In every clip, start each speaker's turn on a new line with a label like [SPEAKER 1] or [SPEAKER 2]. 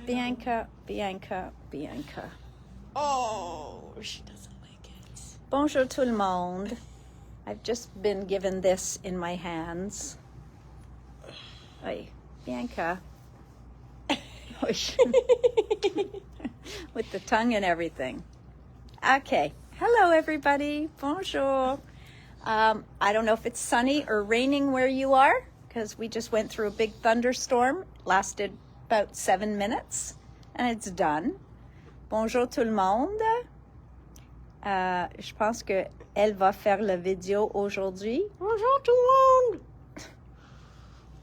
[SPEAKER 1] Bianca, Bianca, Bianca.
[SPEAKER 2] Oh, she doesn't like it.
[SPEAKER 1] Bonjour tout le monde. I've just been given this in my hands. Oy, Bianca. With the tongue and everything. Okay. Hello, everybody. Bonjour. I don't know if it's sunny or raining where you are, because we just went through a big thunderstorm. Lasted about 7 minutes, and it's done. Bonjour tout le monde. Je pense qu'elle va faire la vidéo aujourd'hui.
[SPEAKER 2] Bonjour tout le monde.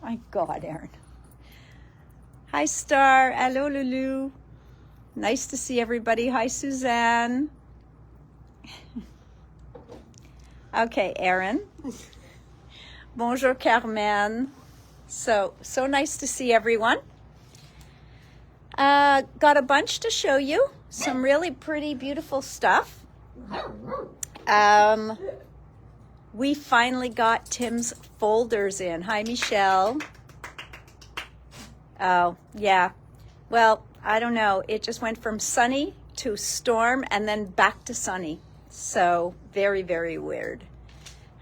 [SPEAKER 1] My God, Erin. Hi, Star. Hello, Lulu. Nice to see everybody. Hi, Suzanne. Okay, Erin. Bonjour, Carmen. So nice to see everyone. Got a bunch to show you. Some really pretty, beautiful stuff. We finally got Tim's folders in. Hi, Michelle. Oh, yeah. Well, I don't know. It just went from sunny to storm and then back to sunny. So, very, very weird.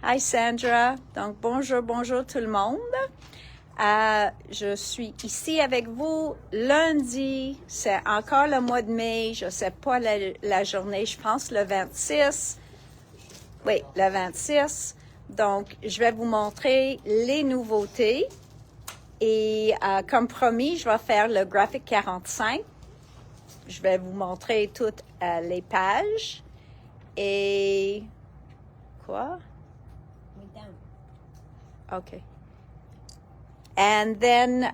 [SPEAKER 1] Hi, Sandra. Donc, bonjour, bonjour tout le monde. Je suis ici avec vous lundi. C'est encore le mois de mai. Je ne sais pas la journée. Je pense le 26. Oui, le 26. Donc, je vais vous montrer les nouveautés. Et comme promis, je vais faire le graphique 45. Je vais vous montrer toutes les pages. Et quoi? Okay. And then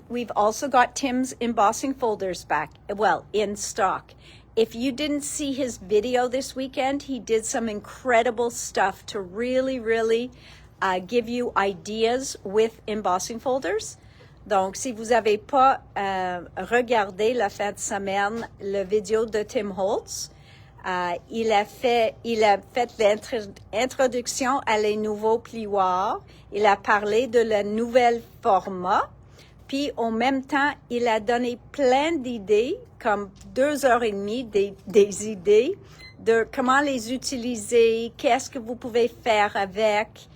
[SPEAKER 1] we've also got Tim's embossing folders back, well, in stock. If you didn't see his video this weekend, he did some incredible stuff to really, really give you ideas with embossing folders. Donc, si vous n'avez pas regardé la fin de semaine le vidéo de Tim Holtz, il a fait l'introduction à les nouveaux plioirs. Il a parlé de le nouvel format. Puis, en même temps, il a donné plein d'idées, comme 2h30 des idées de comment les utiliser, qu'est-ce que vous pouvez faire avec.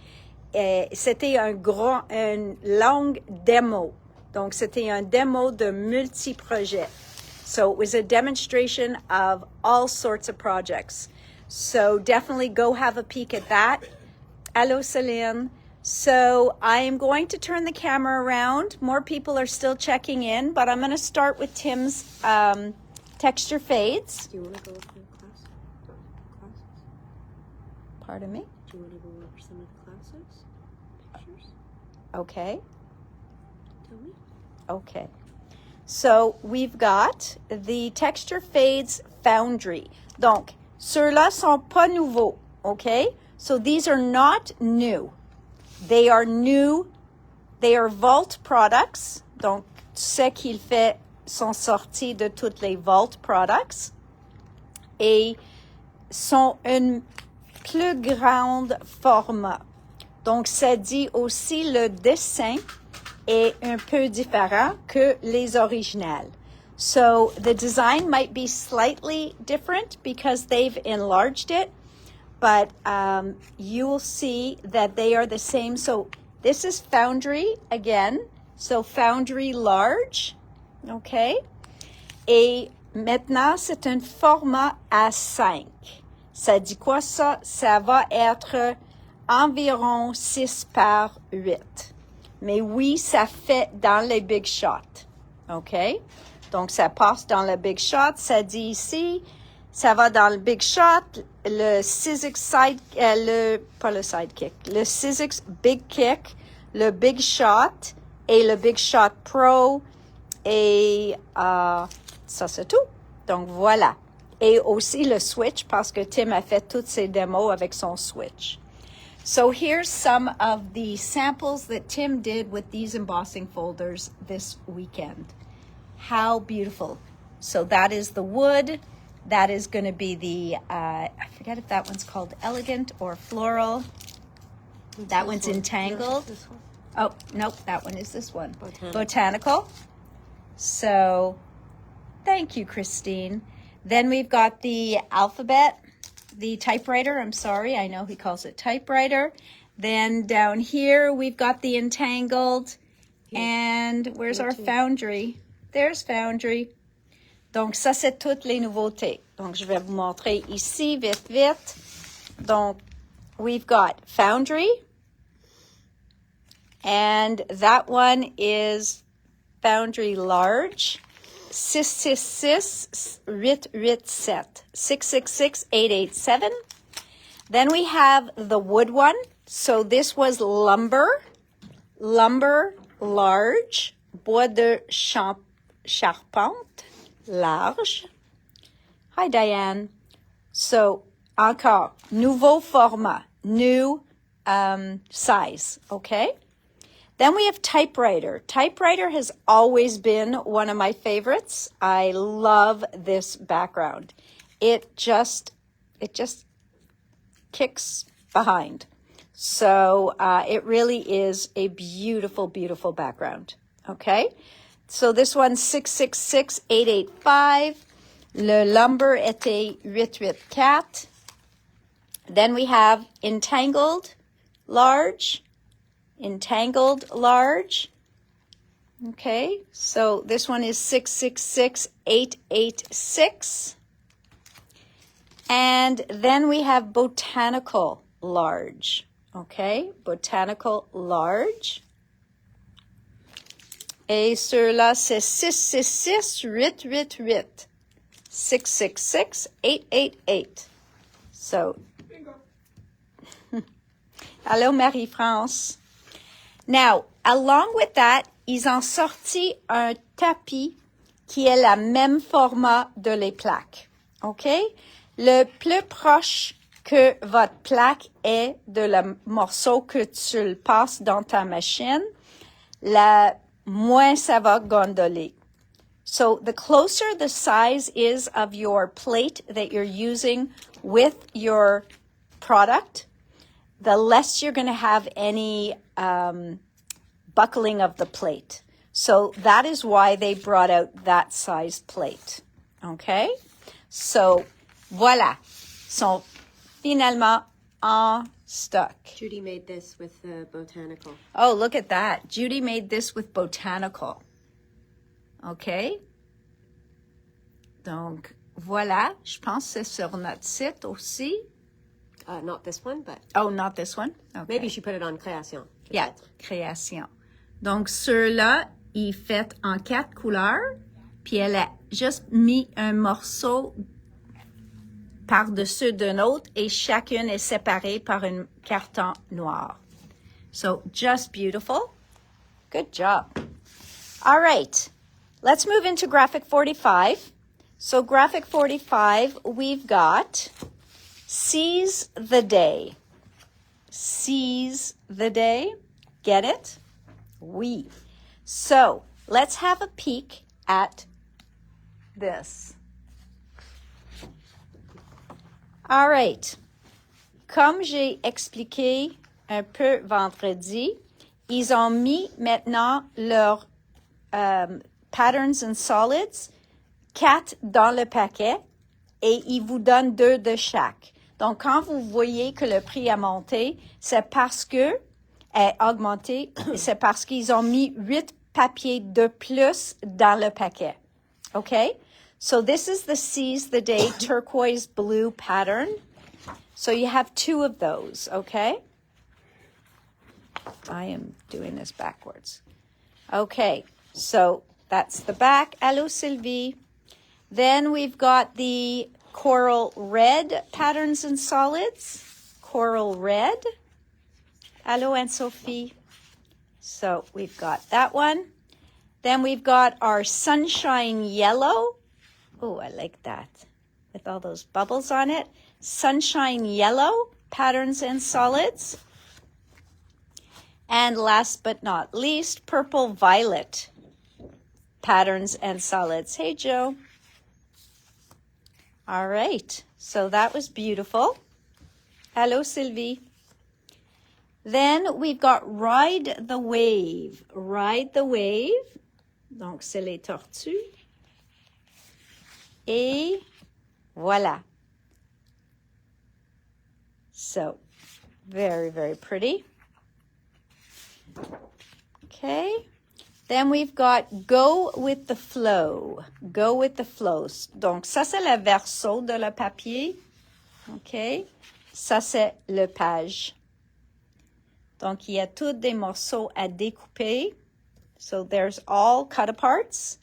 [SPEAKER 1] C'était une longue démo. Donc, c'était un démo de multi-projets. So it was a demonstration of all sorts of projects. So definitely go have a peek at that. Hello, Celine. So I am going to turn the camera around. More people are still checking in, but I'm going to start with Tim's texture fades.
[SPEAKER 2] Do you want to go over classes?
[SPEAKER 1] Pardon me?
[SPEAKER 2] Do you want to go over some of the classes? Pictures?
[SPEAKER 1] Okay.
[SPEAKER 2] Tell me.
[SPEAKER 1] Okay. So we've got the Texture Fades Foundry. Donc, ceux-là sont pas nouveaux, okay? So these are not new. They are new. They are Vault products. Donc, ce qu'il fait sont sortis de toutes les Vault products. Et sont un plus grand format. Donc, ça dit aussi le dessin est un peu différent que les originales. So the design might be slightly different because they've enlarged it, but you will see that they are the same. So this is Foundry again. So Foundry large, okay? Et maintenant, c'est un format A5. Ça dit quoi ça? Ça va être environ 6 par 8. Mais oui, ça fait dans les big shots. OK? Donc, ça passe dans le big shot. Ça dit ici, ça va dans le big shot, le Sizzix pas le sidekick, le Sizzix big kick, le big shot et le big shot pro. Et ça, c'est tout. Donc, voilà. Et aussi le switch, parce que Tim a fait toutes ses démos avec son switch. So here's some of the samples that Tim did with these embossing folders this weekend. How beautiful. So that is the wood. That is going to be the, I forget if that one's called elegant or floral. That one's entangled.
[SPEAKER 2] This one.
[SPEAKER 1] Oh, nope, that one is this one. Botanical. So Thank you, Christine. Then we've got the alphabet, the typewriter. I'm sorry, I know he calls it typewriter. Then down here, we've got the entangled. And where's our foundry? There's foundry. Donc, ça, c'est toutes les nouveautés. Donc, je vais vous montrer ici, vite, vite. Donc, we've got foundry. And that one is foundry large. 666-887. 666-887. Then we have the wood one. So this was lumber large, bois de charpente, large. Hi, Diane. So, encore, nouveau format, new size, okay? Then we have typewriter. Typewriter has always been one of my favorites. I love this background. It just kicks behind. So it really is a beautiful, beautiful background. Okay? So this one's 666-885. Le lumber était 884. Then we have entangled large. Okay, so this one is 666-886. And then we have botanical large. Okay, botanical large. Et ceux-là, c'est 666-888. 666-888. So, hello Marie-France. Now, along with that, ils ont sorti un tapis qui est la même format de les plaques. OK? Le plus proche que votre plaque est de le morceau que tu le passes dans ta machine, la moins ça va gondoler. So the closer the size is of your plate that you're using with your product, the less you're going to have any buckling of the plate. So that is why they brought out that size plate. Okay? So, voilà. Sont finalement en stock.
[SPEAKER 2] Judy made this with the botanical.
[SPEAKER 1] Oh, look at that. Judy made this with botanical. Okay? Donc, voilà. Je pense que c'est sur notre site aussi.
[SPEAKER 2] Not this one, but...
[SPEAKER 1] Oh, not this one? Okay.
[SPEAKER 2] Maybe she put it on Création.
[SPEAKER 1] Yeah, Création. Donc, ceux-là, il fait en 4 couleurs, puis elle a juste mis un morceau par-dessus d'un autre et chacune est séparée par un carton noir. So, just beautiful. Good job. All right. Let's move into graphic 45. So, graphic 45, we've got seize the day. Seize the day. Get it? Oui. So, let's have a peek at this. All right. Comme j'ai expliqué un peu vendredi, ils ont mis maintenant leurs patterns and solids, 4 dans le paquet, et ils vous donnent 2 de chaque. Donc, quand vous voyez que le prix a monté, c'est parce que augmenté, c'est parce qu'ils ont mis 8 papiers de plus dans le paquet. Okay? So this is the Seize the Day turquoise blue pattern. So you have 2 of those, okay? I am doing this backwards. Okay, so that's the back. Hello, Sylvie. Then we've got the coral red patterns and solids. Coral red. Hello, Anne-Sophie. So we've got that one. Then we've got our sunshine yellow. Oh, I like that. With all those bubbles on it. Sunshine yellow patterns and solids. And last but not least, purple violet patterns and solids. Hey, Joe. All right. So that was beautiful. Hello, Sylvie. Then we've got Ride the Wave. Ride the Wave. Donc, c'est les tortues. Et voilà. So, very, very pretty. Okay. Then we've got go with the flow. Go with the flows. Donc, ça, c'est le verso de le papier. OK. Ça, c'est le page. Donc, il y a tous des morceaux à découper. So, there's all cut aparts.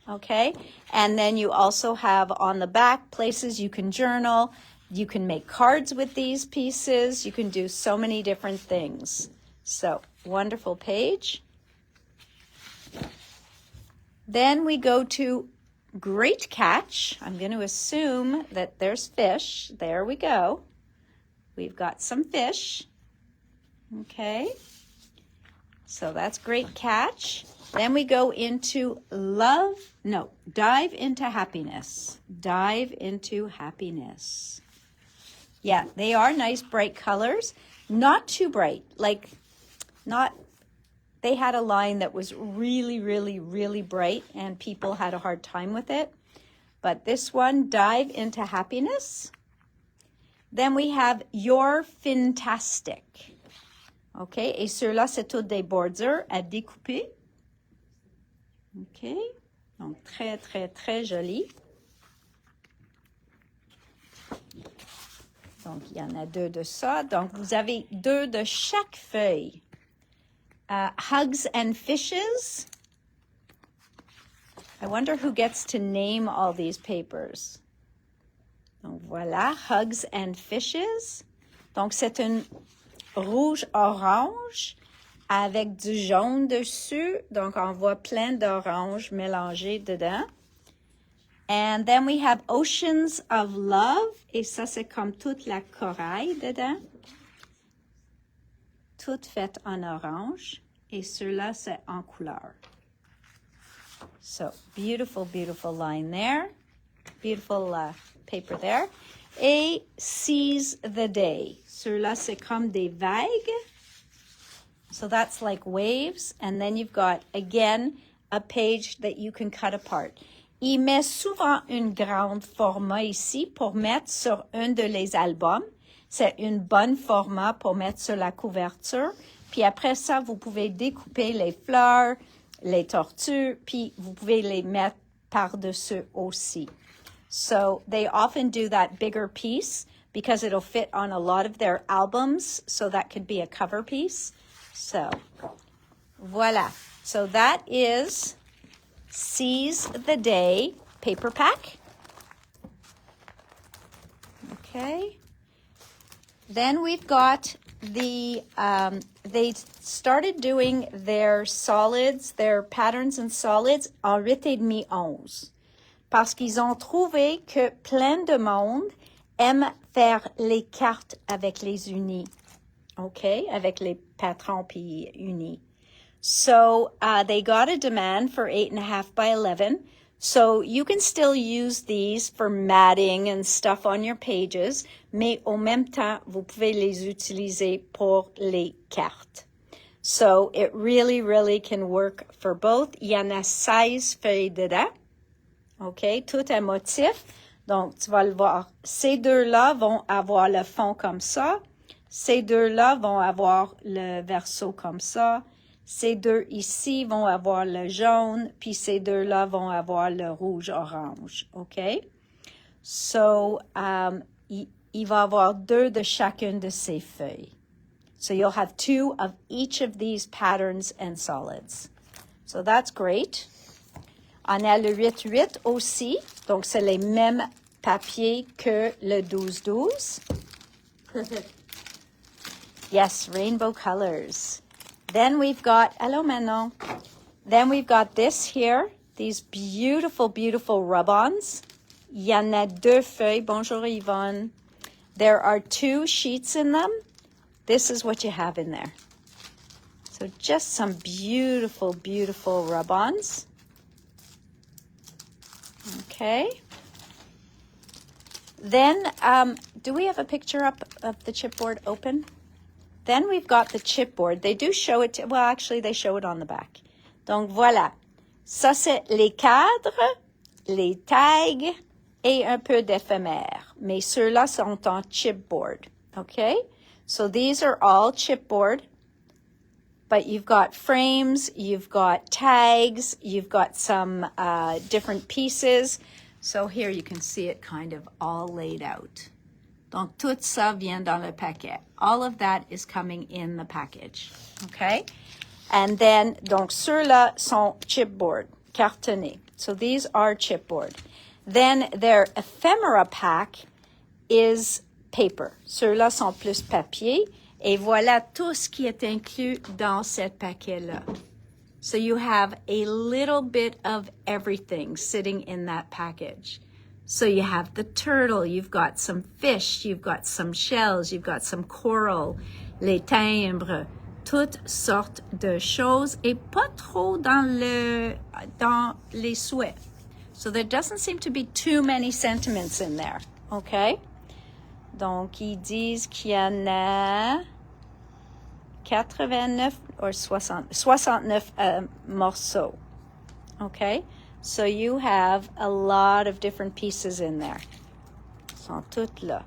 [SPEAKER 1] Okay. And then you also have on the back places you can journal. You can make cards with these pieces. You can do so many different things. So, wonderful page. Then we go to great catch. I'm going to assume that there's fish. There we go. We've got some fish. Okay. So that's great catch. Then we go into dive into happiness. Dive into happiness. Yeah, they are nice bright colors. Not too bright. They had a line that was really, really, really bright and people had a hard time with it. But this one, dive into happiness. Then we have You're Fantastic. OK, et ceux-là, c'est tous des bordures à découper. OK, donc très, très, très joli. Donc, il y en a 2 de ça. Donc, vous avez 2 de chaque feuille. Hugs and Fishes. I wonder who gets to name all these papers. Donc, voilà, Hugs and Fishes. Donc, c'est une rouge-orange avec du jaune dessus. Donc, on voit plein d'orange mélangés dedans. And then we have Oceans of Love. Et ça, c'est comme toute la corail dedans. Toute faite en orange. Et ceux-là, c'est en couleur. So, beautiful, beautiful line there. Beautiful paper there. Et Seize the Day. Ceux-là, c'est comme des vagues. So that's like waves. And then you've got, again, a page that you can cut apart. Il met souvent un grand format ici pour mettre sur un de les albums. C'est une bonne format pour mettre sur la couverture. Puis après ça, vous pouvez découper les fleurs, les tortues, puis vous pouvez les mettre par-dessus aussi. So they often do that bigger piece because it'll fit on a lot of their albums. So that could be a cover piece. So, voila. So that is Seize the Day paper pack. Okay. Then we've got they started doing their solids, their patterns and solids en 8,5 11. Parce qu'ils ont trouvé que plein de monde aime faire les cartes avec les unis. Okay, avec les patrons puis unis. So they got a demand for 8.5 by 11. So you can still use these for matting and stuff on your pages, mais au même temps, vous pouvez les utiliser pour les cartes. So it really, really can work for both. Il y en a 16 feuilles dedans. OK, tout un motif. Donc, tu vas le voir. Ces deux-là vont avoir le fond comme ça. Ces deux-là vont avoir le verso comme ça. Ces deux ici vont avoir le jaune, puis ces deux-là vont avoir le rouge-orange, OK? So, il va avoir 2 de chacune de ces feuilles. So, you'll have 2 of each of these patterns and solids. So, that's great. On a le 8-8 aussi. Donc, c'est les mêmes papiers que le 12-12. Yes, rainbow colors. Then we've got, hello Manon. Then we've got this here, these beautiful, beautiful rub-ons. Il y en a 2 feuilles. Bonjour Yvonne. There are 2 sheets in them. This is what you have in there. So just some beautiful, beautiful rub-ons. Okay. Then, do we have a picture up of the chipboard open? Then we've got the chipboard. They do show it, well, actually, they show it on the back. Donc, voilà. Ça, c'est les cadres les tags et un peu d'éphémère. Mais ceux-là sont en chipboard. Okay? So these are all chipboard. But you've got frames, you've got tags, you've got some different pieces. So here you can see it kind of all laid out. Donc, tout ça vient dans le paquet. All of that is coming in the package. Okay? And then, donc, ceux-là sont chipboard, cartonnés. So these are chipboard. Then their ephemera pack is paper. Ceux-là sont plus papier. Et voilà tout ce qui est inclus dans cet paquet-là. So you have a little bit of everything sitting in that package. So you have the turtle, you've got some fish, you've got some shells, you've got some coral, les timbres, toutes sortes de choses et pas trop dans les souhaits. So there doesn't seem to be too many sentiments in there, okay? Donc, ils disent qu'il y en a 89 or 69 morceaux. Okay? So you have a lot of different pieces in there. Ils sont toutes là.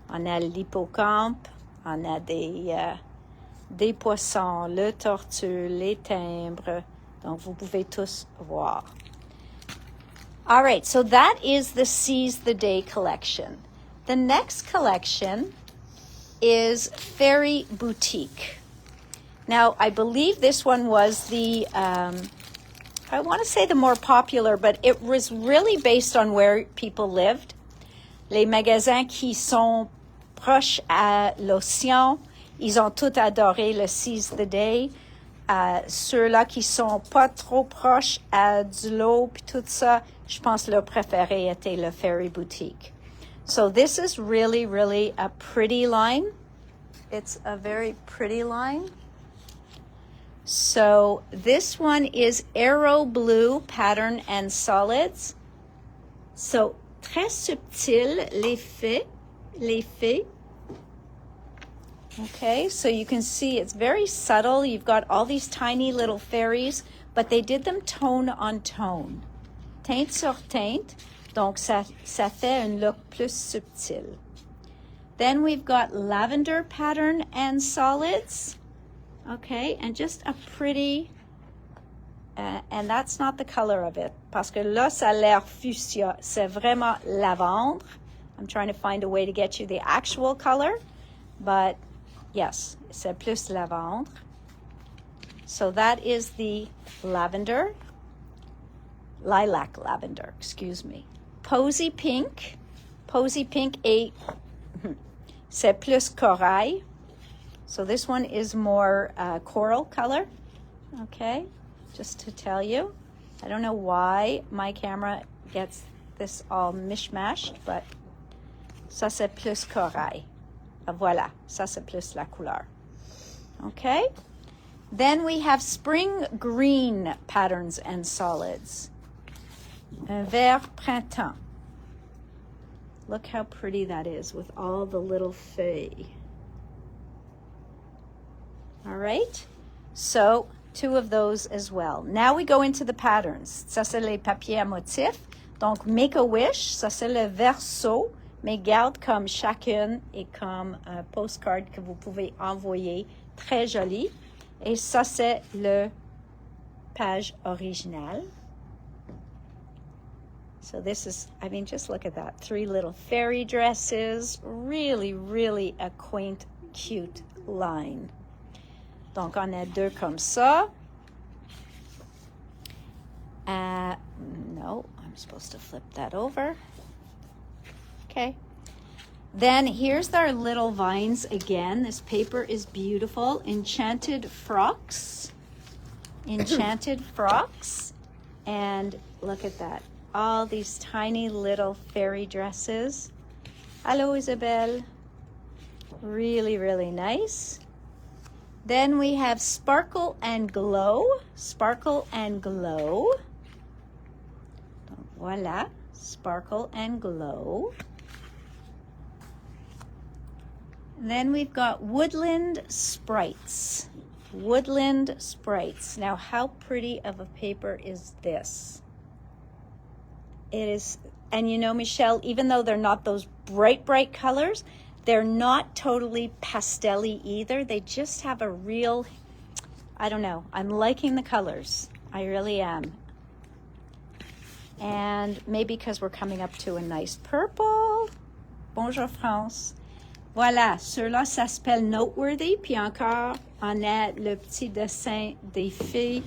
[SPEAKER 1] On a l'hippocampe, on a des poissons, le tortue, les timbres. Donc, vous pouvez tous voir. All right, so that is the Seize the Day collection. The next collection is Fairy Boutique. Now, I believe this one was the, I want to say the more popular, but it was really based on where people lived. Les magasins qui sont proches à l'océan, ils ont tous adoré le Seize the Day. Ceux-là qui sont pas trop proches à de l'eau puis tout ça, je pense leur préféré était le Fairy Boutique. So this is really, really a pretty line. It's a very pretty line. So this one is Arrow Blue Pattern and Solids. So très subtil, l'effet. Okay, so you can see it's very subtle. You've got all these tiny little fairies, but they did them tone on tone. Teinte sur teinte. Donc, ça fait un look plus subtil. Then we've got lavender pattern and solids. Okay, and just a pretty, and that's not the color of it. Parce que là, ça a l'air fuchsia. C'est vraiment lavendre. I'm trying to find a way to get you the actual color. But, yes, c'est plus lavendre. So that is the lavender. Lilac lavender, excuse me. Posy pink et c'est plus corail. So this one is more coral color. Okay, just to tell you. I don't know why my camera gets this all mishmashed, but ça c'est plus corail. Voilà, ça c'est plus la couleur. Okay, then we have spring green patterns and solids. Un vert printemps. Look how pretty that is with all the little feuilles. All right, so 2 of those as well. Now we go into the patterns. Ça, c'est les papiers à motifs. Donc, Make-A-Wish, ça, c'est le verso, mais garde comme chacune et comme un postcard que vous pouvez envoyer. Très joli. Et ça, c'est le page originale. So this is, I mean, just look at that. 3 little fairy dresses. Really, really a quaint, cute line. Donc, on a 2 comme ça. No, I'm supposed to flip that over. Okay. Then here's our little vines again. This paper is beautiful. Enchanted frocks. Enchanted frocks. And look at that. All these tiny little fairy dresses. Hello, Isabel. Really, really nice. Then we have Sparkle and Glow. Sparkle and Glow. Voila. Sparkle and Glow. Then we've got Woodland Sprites. Woodland Sprites. Now, how pretty of a paper is this? Look at that. All these tiny little fairy dresses. Hello, Isabel. Really, really nice. Then we have Sparkle and Glow. Sparkle and Glow. Voila. Sparkle and Glow. Then we've got Woodland Sprites. Woodland Sprites. Now, how pretty of a paper is this? It is, and you know, Michelle, even though they're not those bright, bright colors, they're not totally pastel-y either. They just have a real, I don't know, I'm liking the colors. I really am. And maybe because we're coming up to a nice purple. Bonjour France. Voilà, ceux-là, ça s'appelle Noteworthy. Puis encore, on a le petit dessin des filles,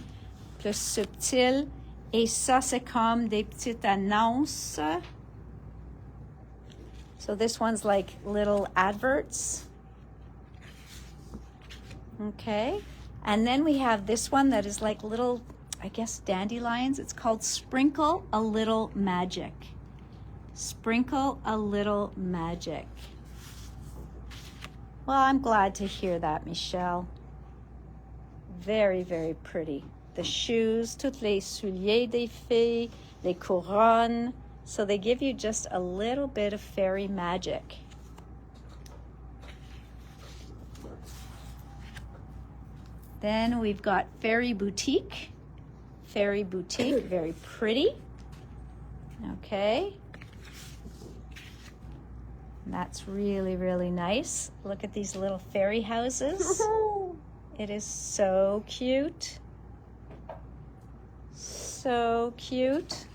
[SPEAKER 1] plus subtil. Et ça, c'est comme des petites annonces. So this one's like little adverts. Okay. And then we have this one that is like little, I guess, dandelions. It's called Sprinkle a Little Magic. Sprinkle a Little Magic. Well, I'm glad to hear that, Michelle. Very, very pretty. The shoes, toutes les souliers des filles, les couronnes. So they give you just a little bit of fairy magic. Then we've got Fairy Boutique. Fairy Boutique, very pretty. Okay. That's really, really nice. Look at these little fairy houses. It is so cute. So cute.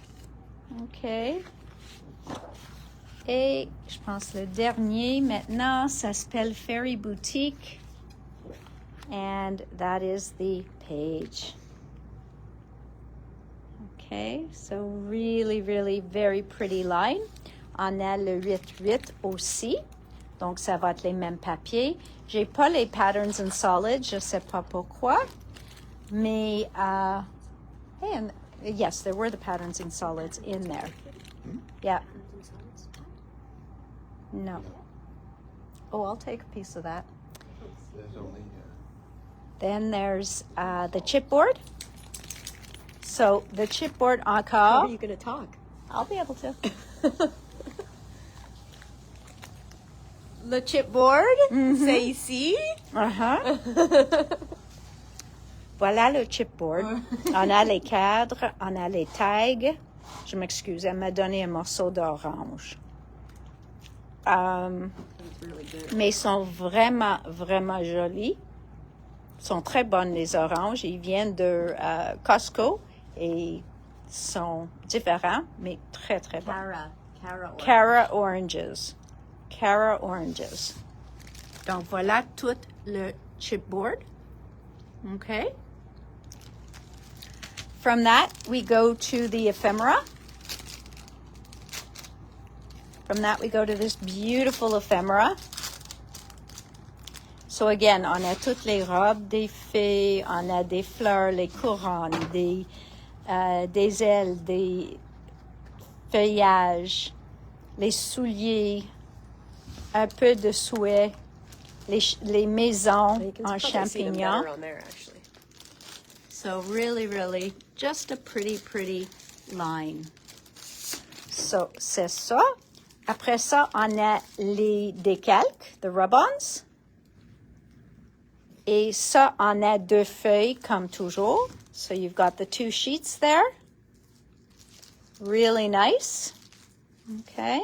[SPEAKER 1] OK. Et je pense le dernier maintenant, ça s'appelle Fairy Boutique. And that is the page. Okay, so really, really very pretty line. On a le 8-8 aussi. Donc, ça va être les mêmes papiers. J'ai pas les patterns in solid, je sais pas pourquoi. Mais, and yes, there were the patterns in solids in there. Yeah. No. Oh, I'll take a piece of that.
[SPEAKER 3] There's only...
[SPEAKER 1] Then there's the chipboard. So the chipboard
[SPEAKER 2] How
[SPEAKER 1] encore.
[SPEAKER 2] are you going to talk?
[SPEAKER 1] I'll be able to.
[SPEAKER 2] Le chipboard, c'est ici.
[SPEAKER 1] Uh-huh. Voilà le chipboard. On a les cadres, on a les tags. Je m'excuse, elle m'a donné un morceau d'orange.
[SPEAKER 2] That's really good.
[SPEAKER 1] Mais ils sont vraiment, vraiment jolis. Ils sont très bonnes, les oranges. Ils viennent de Costco et sont différents, mais très, très bons. Cara oranges. Cara oranges. Donc, voilà tout le chipboard. Okay. From that, we go to the ephemera. From that, we go to this beautiful ephemera. So again, on a toutes les robes des filles, on a des fleurs, les couronnes, des ailes, des feuillages, les souliers, un peu de souhait, les maisons
[SPEAKER 2] You can
[SPEAKER 1] en
[SPEAKER 2] probably see them
[SPEAKER 1] champignons.
[SPEAKER 2] better on there, actually.
[SPEAKER 1] So really, really, just a pretty, pretty line. So, c'est ça. Après ça, on a les décalques, the rub-ons. Et ça, on a deux feuilles, comme toujours. So you've got the two sheets there. Really nice. Okay.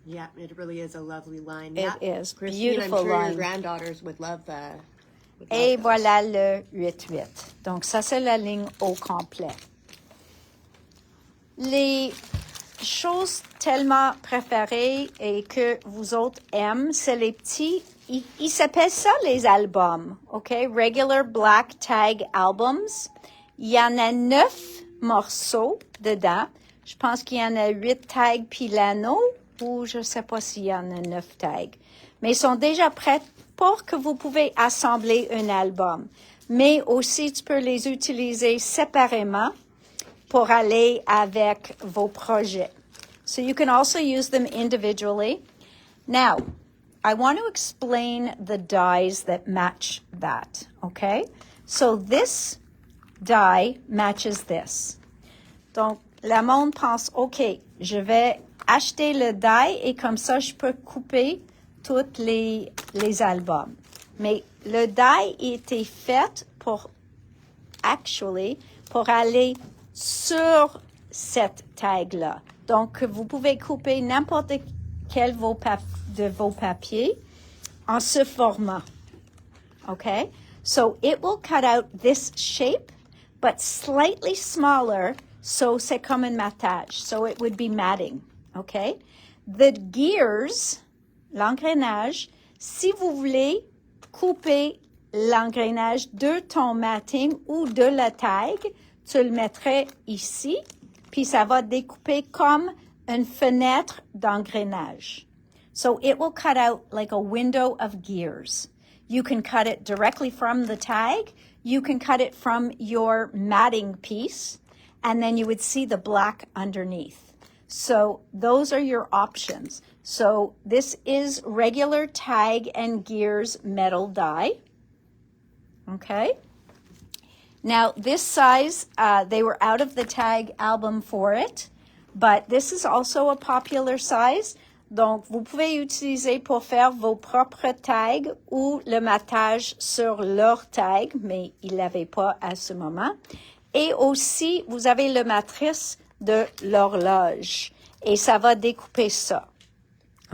[SPEAKER 2] Yeah, it really is a lovely line.
[SPEAKER 1] It
[SPEAKER 2] yeah.
[SPEAKER 1] is.
[SPEAKER 2] Christine,
[SPEAKER 1] Beautiful
[SPEAKER 2] I'm sure
[SPEAKER 1] line.
[SPEAKER 2] your granddaughters would love
[SPEAKER 1] Et
[SPEAKER 2] those.
[SPEAKER 1] voilà le 8-8. Donc, ça, c'est la ligne au complet. Les choses tellement préférées et que vous autres aimez, c'est les petits... Ils s'appellent ça les albums, OK? Regular Black Tag Albums. Il y en a 9 morceaux dedans. Je pense qu'il y en a 8 tags Pilano ou je ne sais pas s'il y en a 9 tags. Mais ils sont déjà prêts pour que vous pouvez assembler un album. Mais aussi, tu peux les utiliser séparément pour aller avec vos projets. So you can also use them individually. Now, I want to explain the dies that match that, okay? So this die matches this. Donc, la monde pense, OK, je vais acheter le die et comme ça, je peux couper tous les albums. Mais le die était fait pour aller sur cette tag-là. Donc, vous pouvez couper n'importe quel de vos papiers en ce format. Okay? So, it will cut out this shape, but slightly smaller, so c'est comme un mattage. So, it would be matting. Okay? The gears, l'engrenage, si vous voulez couper l'engrenage de ton matting ou de la tag, tu le mettrais ici, puis ça va découper comme une fenêtre d'engrenage. So it will cut out like a window of gears. You can cut it directly from the tag. You can cut it from your matting piece, and then you would see the black underneath. So those are your options. So this is regular tag and gears metal die. Okay. Now this size, they were out of the tag album for it, but this is also a popular size. Donc, vous pouvez utiliser pour faire vos propres tags ou le mattage sur leur tag, mais ils l'avaient pas à ce moment. Et aussi, vous avez le matrice de l'horloge. Et ça va découper ça.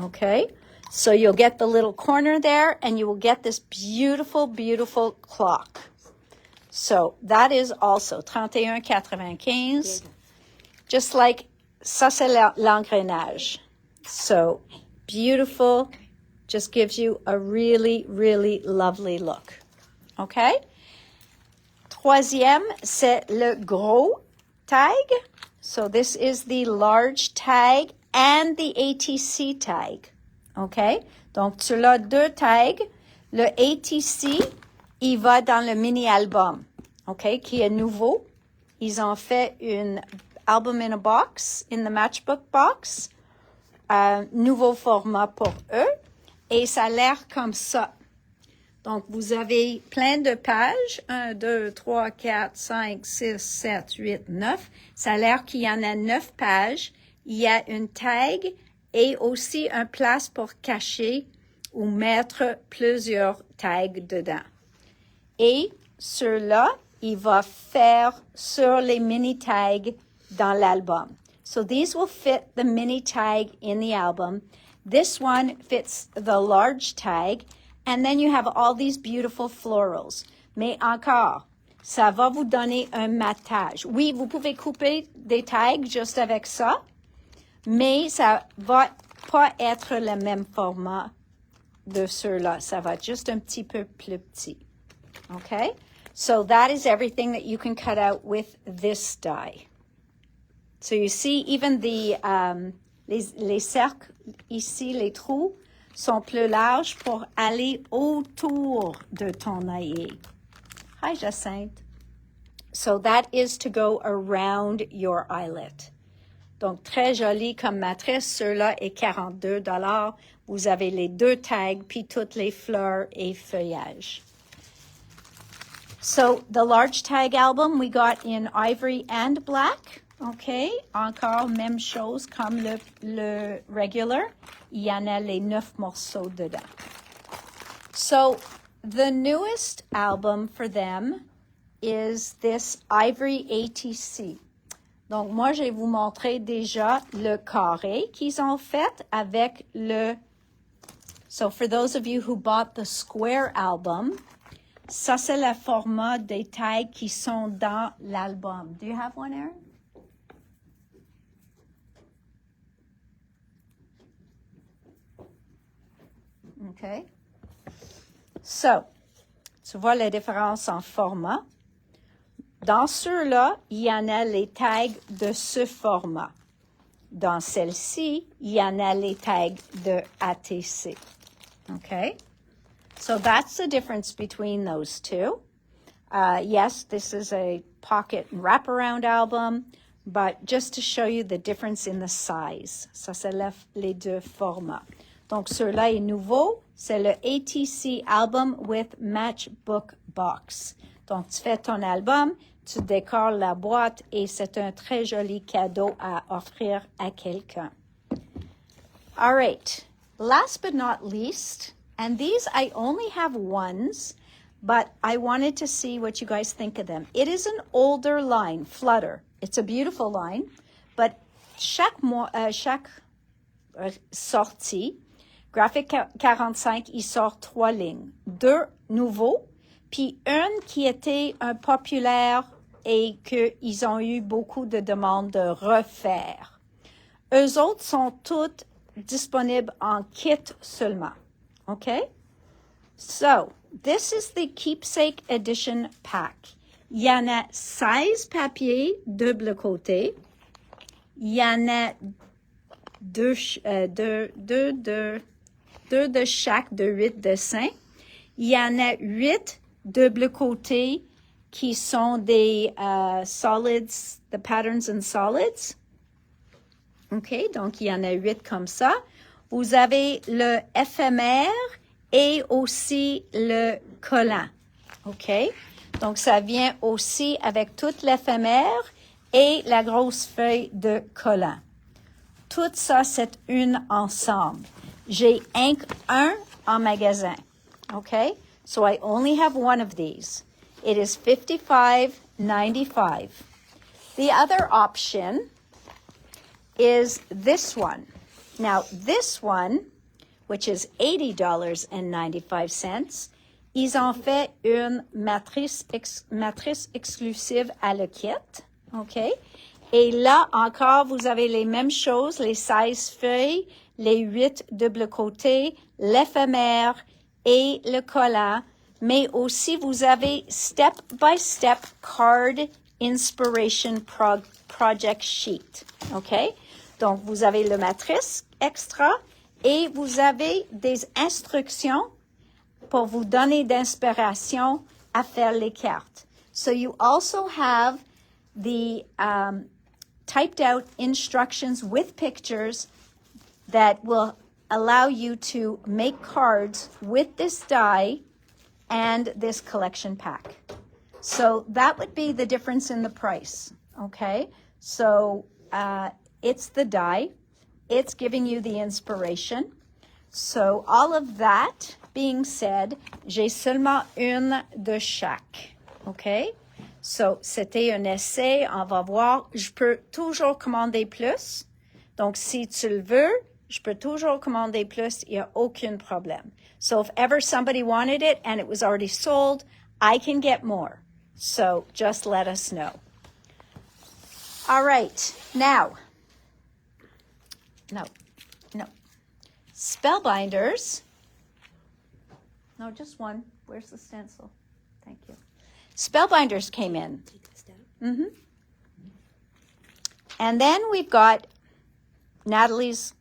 [SPEAKER 1] Okay? So you'll get the little corner there and you will get this beautiful, beautiful clock. So that is also 31,95. Just like, ça c'est l'engrenage. So beautiful, just gives you a really, really lovely look. Okay? Troisième, c'est le gros tag. So this is the large tag and the ATC tag. Okay? Donc, tu as deux tags. Le ATC, il va dans le mini-album, okay, qui est nouveau. Ils ont fait une album in a box, in the matchbook box. Nouveau format pour eux. Et ça a l'air comme ça. Donc, vous avez plein de pages. 1, 2, 3, 4, 5, 6, 7, 8, 9. Ça a l'air qu'il y en a 9 pages. Il y a une tag et aussi un place pour cacher ou mettre plusieurs tags dedans. Et ceux-là, il va faire sur les mini tags dans l'album. So these will fit the mini tag in the album. This one fits the large tag. And then you have all these beautiful florals. Mais encore, ça va vous donner un mattage. Oui, vous pouvez couper des tags juste avec ça, mais ça va pas être le même format de ceux-là. Ça va être juste un petit peu plus petit. Okay? So that is everything that you can cut out with this die. So you see, even les cercles ici, les trous, sont plus larges pour aller autour de ton œillet. Hi, Jacinthe. So that is to go around your eyelet. Donc, très joli comme matrice. Ceux-là est $42. Vous avez les deux tags, puis toutes les fleurs et feuillages. So, the large tag album we got in ivory and black. OK? Encore même chose comme le regular. Il y en a les 9 morceaux dedans. So, the newest album for them is this Ivory ATC. Donc, moi, je vais vous montrer déjà le carré qu'ils ont fait avec le... So, for those of you who bought the square album, ça, c'est le format des tags qui sont dans l'album. Do you have one, Erin? OK. So, tu vois la différence en format. Dans ceux-là, il y en a les tags de ce format. Dans celle-ci, il y en a les tags de ATC. OK? So that's the difference between those two. Yes, this is a pocket wraparound album, but just to show you the difference in the size. Ça, c'est les deux formats. Donc, ceux-là est nouveau. C'est le ATC Album with Matchbook Box. Donc, tu fais ton album, tu décores la boîte et c'est un très joli cadeau à offrir à quelqu'un. All right. Last but not least, and these I only have ones, but I wanted to see what you guys think of them. It is an older line, Flutter. It's a beautiful line, but chaque mois, chaque sortie, Graphic 45, il sort 3 lignes. 2 nouveaux, puis une qui était un populaire et qu'ils ont eu beaucoup de demandes de refaire. Eux autres sont toutes disponibles en kit seulement. OK? So, this is the Keepsake Edition Pack. Il y en a 16 papiers double côté. Il y en a deux de chaque de 8 dessins. Il y en a 8 double côté qui sont des solids, the patterns in solids. OK, donc il y en a 8 comme ça. Vous avez le éphémère et aussi le collant. OK, donc ça vient aussi avec tout l'éphémère et la grosse feuille de collant. Tout ça, c'est une ensemble. J'ai un en magasin. OK, so I only have one of these. It is $55.95. The other option is this one. Now, this one, which is $80.95, ils ont fait une matrice exclusive à le kit, OK? Et là, encore, vous avez les mêmes choses, les 16 feuilles, les 8 double côtés, l'éphémère et le collant, mais aussi vous avez step-by-step card inspiration project sheet, OK? Donc, vous avez le matrice extra et vous avez des instructions pour vous donner d'inspiration à faire les cartes. So you also have the typed out instructions with pictures that will allow you to make cards with this die and this collection pack. So that would be the difference in the price, okay? So it's the die. It's giving you the inspiration. So all of that being said, j'ai seulement une de chaque, okay? So c'était un essai, on va voir. Je peux toujours commander plus. Donc si tu le veux, je peux toujours commander plus, il n'y a aucun problème. So if ever somebody wanted it and it was already sold, I can get more. So just let us know. All right, now, no. Spellbinders. No, just one. Where's the stencil? Thank you. Spellbinders came in.
[SPEAKER 2] Take this down.
[SPEAKER 1] Mm-hmm. And then we've got Natalie's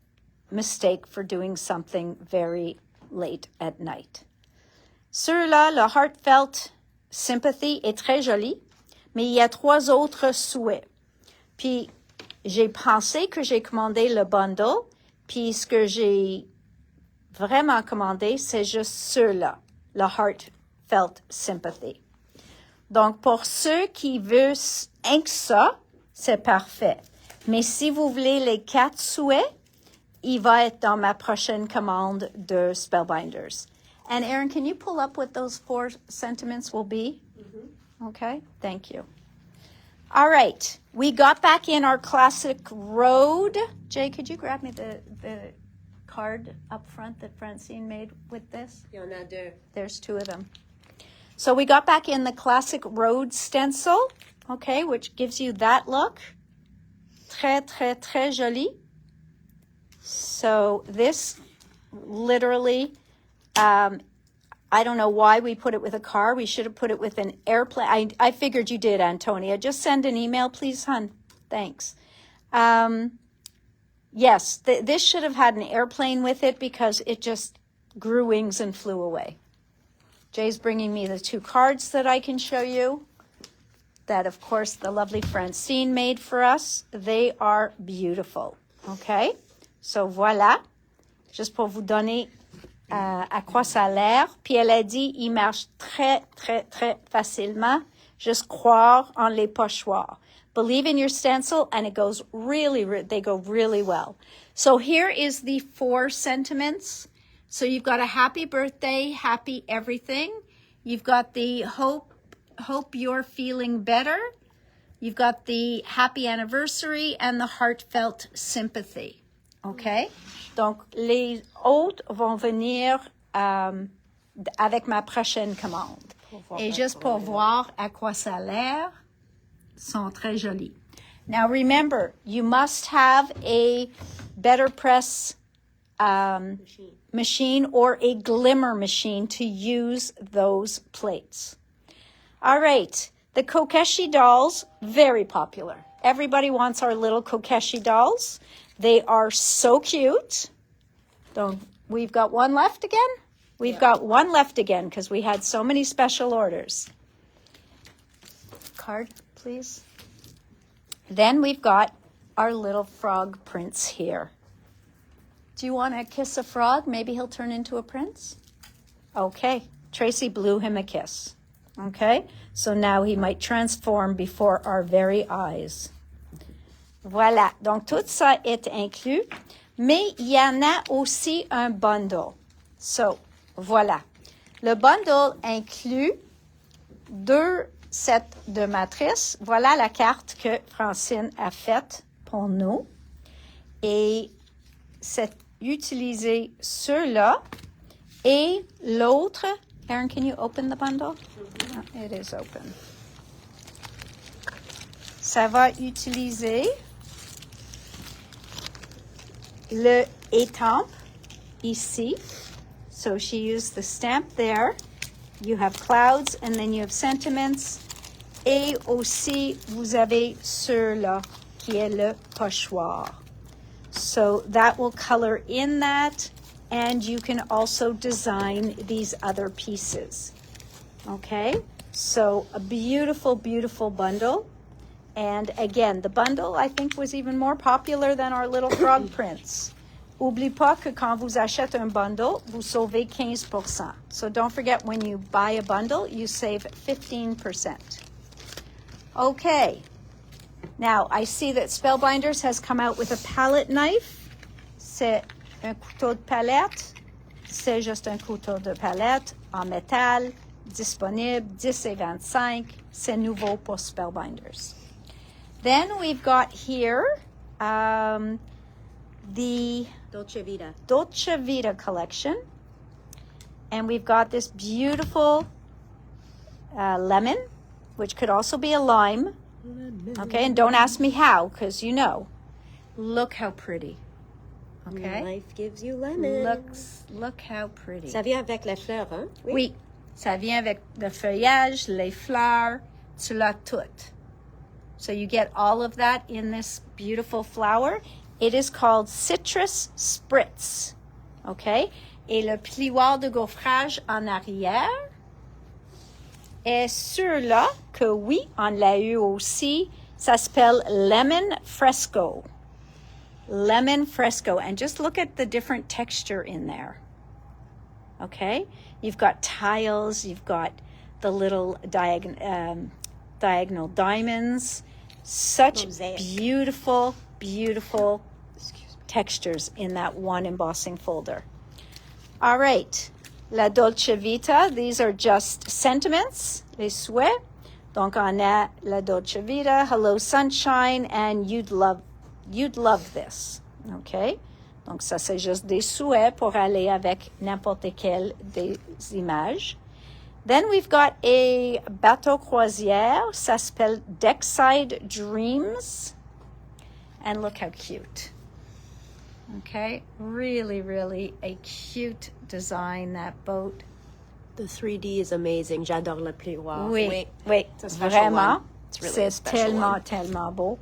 [SPEAKER 1] mistake for doing something very late at night. Ceux-là, le Heartfelt Sympathy est très joli, mais il y a 3 autres souhaits. Puis, j'ai pensé que j'ai commandé le bundle, puis ce que j'ai vraiment commandé, c'est juste ceux-là, le Heartfelt Sympathy. Donc, pour ceux qui veulent un que ça, c'est parfait. Mais si vous voulez les 4 souhaits, il va être dans ma prochaine commande de Spellbinders. And Erin, can you pull up what those 4 sentiments will be? Mm-hmm. Okay, thank you. All right, we got back in our classic road. Jay, could you grab me the card up front that Francine made with this?
[SPEAKER 2] Il y en a 2.
[SPEAKER 1] There's 2 of them. So we got back in the classic road stencil, okay, which gives you that look. Très, très, très joli. So this literally, I don't know why we put it with a car. We should have put it with an airplane. I figured you did, Antonia. Just send an email, please, hon. Thanks. Yes, this should have had an airplane with it because it just grew wings and flew away. Jay's bringing me the 2 cards that I can show you. That, of course, the lovely Francine made for us. They are beautiful. Okay? So, voilà. Juste pour vous donner à quoi ça a l'air. Puis elle a dit, il marche très, très, très facilement. Just croire en les pochoirs. Believe in your stencil, and it goes they go really well. So here is the 4 sentiments. So you've got a happy birthday, happy everything. You've got the hope you're feeling better. You've got the happy anniversary and the heartfelt sympathy. OK? Donc, les autres vont venir avec ma prochaine commande. Et juste pour voir à quoi ça a l'air, sont très jolis. Now, remember, you must have a better press machine or a glimmer machine to use those plates. All right. The Kokeshi dolls, very popular. Everybody wants our little Kokeshi dolls. They are so cute. So we've got one left again? We've got one left again because we had so many special orders. Card, please. Then we've got our little frog prince here. Do you want to kiss a frog? Maybe he'll turn into a prince? Okay. Tracy blew him a kiss. Okay? So now he might transform before our very eyes. Voilà. Donc, tout ça est inclus. Mais il y en a aussi un bundle. So, voilà. Le bundle inclut 2 sets de matrices. Voilà la carte que Francine a faite pour nous. Et c'est utilisé ceux-là. Et l'autre... Erin, can you open the bundle? Oh, it is open. Ça va utiliser le étampe ici. So she used the stamp there. You have clouds and then you have sentiments. Et aussi, vous avez ceux-là qui est le pochoir. So that will color in that. And you can also design these other pieces. Okay? So a beautiful, beautiful bundle. And again, the bundle, I think, was even more popular than our little frog prints. Oublie pas que quand vous achetez un bundle, vous sauvez 15%. So don't forget, when you buy a bundle, you save 15%. Okay. Now, I see that Spellbinders has come out with a palette knife. C'est un couteau de palette, c'est juste un couteau de palette en métal, disponible 10 et 25. C'est nouveau pour Spellbinders. Then we've got here the
[SPEAKER 2] Dolce
[SPEAKER 1] Vita collection. And we've got this beautiful lemon, which could also be a lime. Okay, and don't ask me how, because you know. Look how pretty. Okay.
[SPEAKER 2] Life gives you lemon.
[SPEAKER 1] Look how pretty.
[SPEAKER 2] Ça vient avec les fleurs, hein?
[SPEAKER 1] Oui, ça vient avec le feuillage, les fleurs, tu l'as tout. So you get all of that in this beautiful flower. It is called Citrus Spritz. Okay? Et le plioir de gaufrage en arrière est ceux-là que oui, on l'a eu aussi. Ça s'appelle Lemon Fresco. Lemon Fresco. And just look at the different texture in there. Okay? You've got tiles. You've got the little diagonal diamonds. Such beautiful, beautiful textures in that one embossing folder. All right. La Dolce Vita. These are just sentiments, les souhaits. Donc, on a La Dolce Vita, Hello Sunshine, and You'd Love this. OK? Donc, ça, c'est juste des souhaits pour aller avec n'importe quelle des images. Then we've got a bateau croisière. Ça s'appelle Deckside Dreams. And look how cute. Okay? Really, really a cute design, that boat.
[SPEAKER 2] The 3D is amazing. J'adore le plioir.
[SPEAKER 1] Oui.
[SPEAKER 2] It's a special
[SPEAKER 1] Vraiment.
[SPEAKER 2] one. It's really a
[SPEAKER 1] C'est
[SPEAKER 2] special one.
[SPEAKER 1] tellement beau.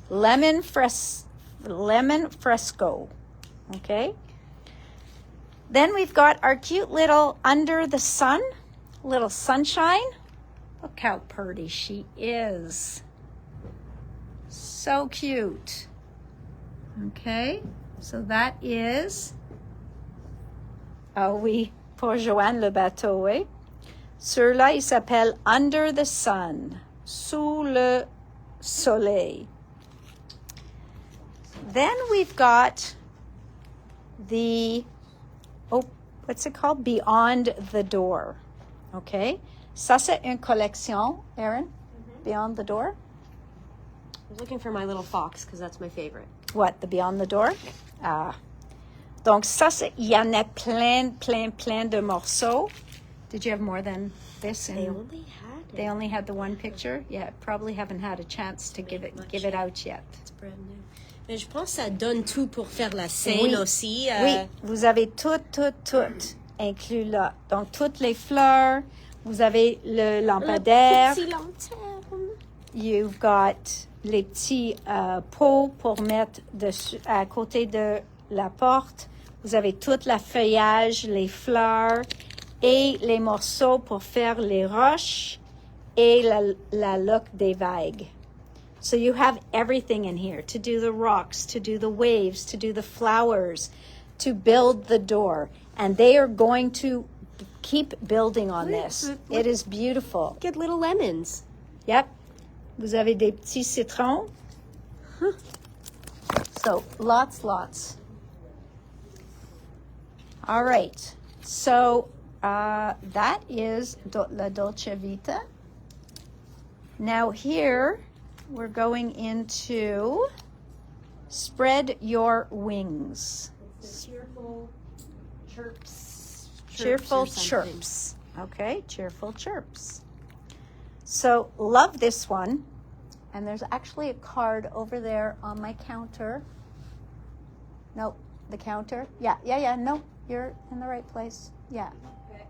[SPEAKER 1] Lemon Fresco. Okay? Then we've got our cute little Under the Sun, little sunshine. Look how pretty she is. So cute. Okay? So that is... Ah oui, pour Joanne le bateau, oui. Ceux-là, il s'appelle Under the Sun, sous le soleil. Then we've got the, what's it called? Beyond the Door. Okay? Ça, c'est une collection, Erin? Beyond the Door?
[SPEAKER 2] was looking for my little fox because that's my favorite.
[SPEAKER 1] What, the Beyond the Door? Ah. Donc ça, il y en a plein de morceaux. Did you have more than this?
[SPEAKER 2] They only had it.
[SPEAKER 1] They only had the one picture? Yeah, probably haven't had a chance to give it out yet.
[SPEAKER 2] It's brand new. Mais je pense que ça donne tout pour faire la scène aussi.
[SPEAKER 1] Oui, vous avez tout inclus là. Donc, toutes les fleurs. Vous avez le lampadaire.
[SPEAKER 2] Le petit lanterne.
[SPEAKER 1] You've got les petits pots pour mettre dessus, à côté de la porte. Vous avez tout le feuillage, les fleurs et les morceaux pour faire les roches et la look des vagues. So you have everything in here to do the rocks, to do the waves, to do the flowers, to build the door. And they are going to keep building on this. It is beautiful.
[SPEAKER 2] Get little lemons.
[SPEAKER 1] Yep. Vous avez des petits citrons. So lots. All right. So that is La Dolce Vita. Now here we're going into Spread Your Wings.
[SPEAKER 2] Cheerful chirps.
[SPEAKER 1] Cheerful chirps. Okay, cheerful chirps. So love this one. And there's actually a card over there on my counter. No, the counter. Yeah. No, you're in the right place. Yeah.
[SPEAKER 2] Okay.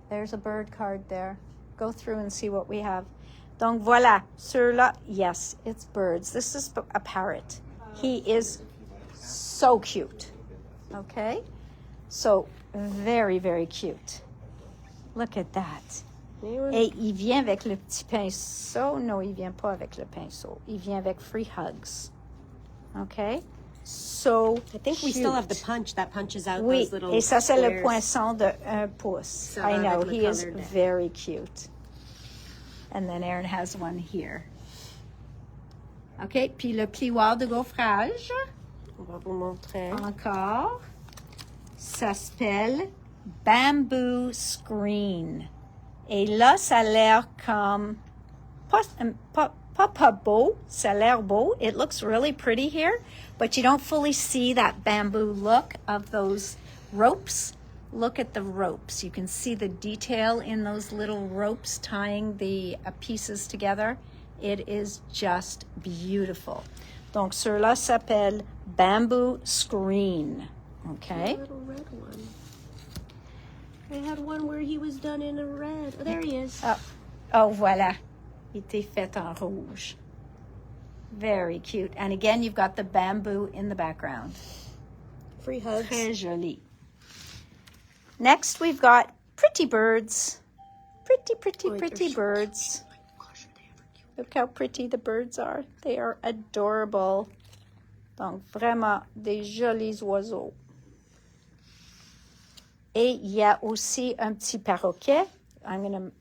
[SPEAKER 1] There's a bird card there. Go through and see what we have. Donc voilà, ceux-là, yes, it's birds. This is a parrot. He is so cute. Okay? So, very, very cute. Look at that. Et il vient avec le petit pinceau. Non, il vient pas avec le pinceau. Il vient avec free hugs. Okay? So
[SPEAKER 2] I think we still have the punch that punches out
[SPEAKER 1] oui,
[SPEAKER 2] those little
[SPEAKER 1] et ça, c'est le
[SPEAKER 2] squares.
[SPEAKER 1] poinçon de 1 pouce.
[SPEAKER 2] So
[SPEAKER 1] I know,
[SPEAKER 2] avec le
[SPEAKER 1] he is
[SPEAKER 2] color deck.
[SPEAKER 1] very cute. And then Aaron has one here. OK, puis le plioir de gaufrage.
[SPEAKER 2] On va vous montrer.
[SPEAKER 1] Encore. Ça s'appelle Bamboo Screen. Et là, ça a l'air comme pas beau. Ça a l'air beau. It looks really pretty here, but you don't fully see that bamboo look of those ropes. Look at the ropes. You can see the detail in those little ropes tying the pieces together. It is just beautiful. Donc, ceux-là s'appelle Bamboo Screen. Okay?
[SPEAKER 2] A little red one. I had one where he was done in a red. Oh, there he is.
[SPEAKER 1] Oh, voilà. Il était fait en rouge. Very cute. And again, you've got the bamboo in the background.
[SPEAKER 2] Free hugs.
[SPEAKER 1] Très joli. Next, we've got pretty birds. Pretty birds.
[SPEAKER 2] Gosh, are they ever cute?
[SPEAKER 1] Look how pretty the birds are. They are adorable. Donc, vraiment, des jolis oiseaux. Et il y a aussi un petit perroquet. I'm going